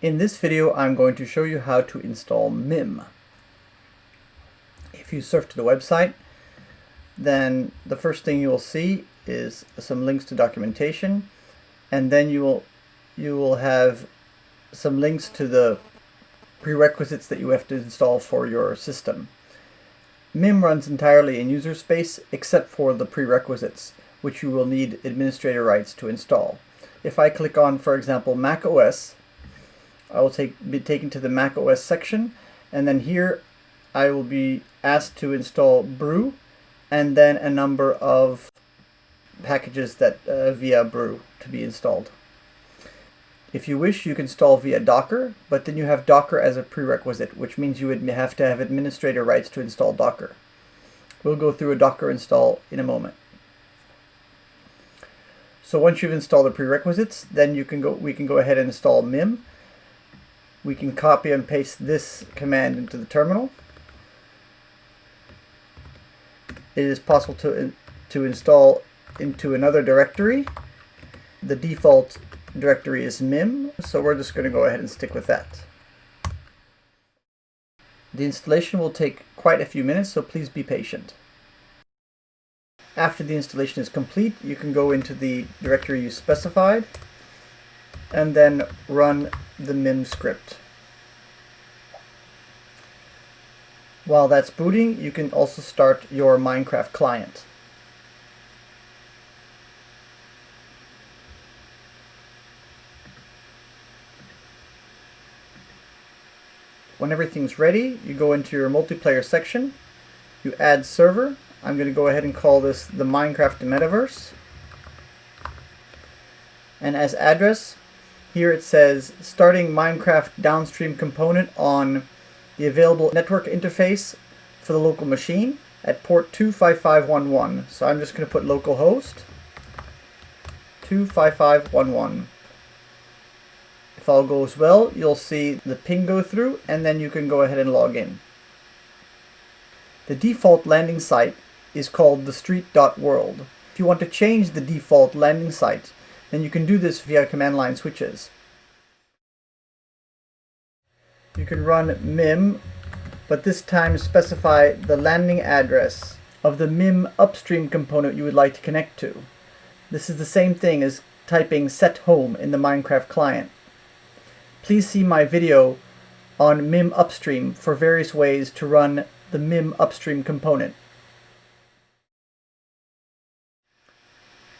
In this video, I'm going to show you how to install MIM. If you surf to the website, then the first thing you will see is some links to documentation, and then you will have some links to the prerequisites that you have to install for your system. MIM runs entirely in user space except for the prerequisites, which you will need administrator rights to install. If I click on, for example, Mac OS, I will be taken to the Mac OS section, and then here I will be asked to install brew and then a number of packages that via brew to be installed. If you wish, you can install via Docker, but then you have Docker as a prerequisite, which means you would have to have administrator rights to install Docker. We'll go through a Docker install in a moment. So once you've installed the prerequisites, then we can go ahead and install MIM. We can copy and paste this command into the terminal. It is possible to install into another directory. The default directory is MIM, so we're just going to go ahead and stick with that. The installation will take quite a few minutes, so please be patient. After the installation is complete, you can go into the directory you specified and then run the MIM script. While that's booting, you can also start your Minecraft client. When everything's ready, you go into your multiplayer section, you add server. I'm going to go ahead and call this the Minecraft Metaverse. And as address, here it says starting Minecraft downstream component on the available network interface for the local machine at port 25511. So I'm just going to put localhost 25511. If all goes well, you'll see the ping go through, and then you can go ahead and log in. The default landing site is called the street.world. If you want to change the default landing site, then you can do this via command line switches. You can run MIM, but this time specify the landing address of the MIM upstream component you would like to connect to. This is the same thing as typing sethome in the Minecraft client. Please see my video on MIM upstream for various ways to run the MIM upstream component.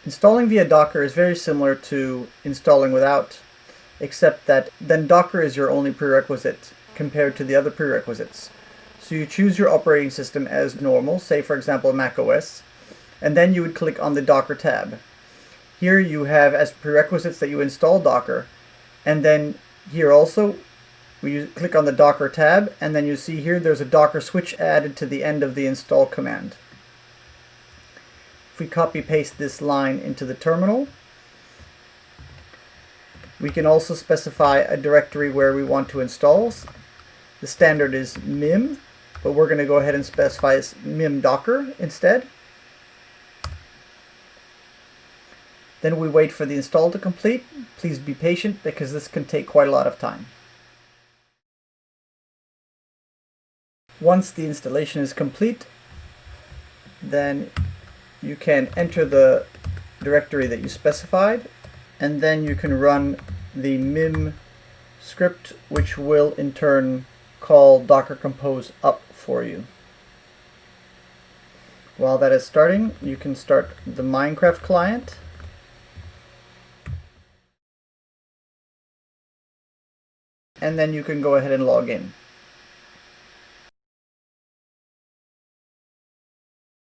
Installing via Docker is very similar to installing without, except that then Docker is your only prerequisite compared to the other prerequisites. So you choose your operating system as normal, say for example Mac OS, and then you would click on the Docker tab. Here you have as prerequisites that you install Docker, and then here also we click on the Docker tab, and then you see here there's a Docker switch added to the end of the install command. If we copy paste this line into the terminal, we can also specify a directory where we want to install. The standard is MIM, but we're going to go ahead and specify as mim-docker instead. Then we wait for the install to complete. Please be patient because this can take quite a lot of time. Once the installation is complete, then you can enter the directory that you specified, and then you can run the MIM script, which will in turn call Docker Compose up for you. While that is starting, you can start the Minecraft client. And then you can go ahead and log in.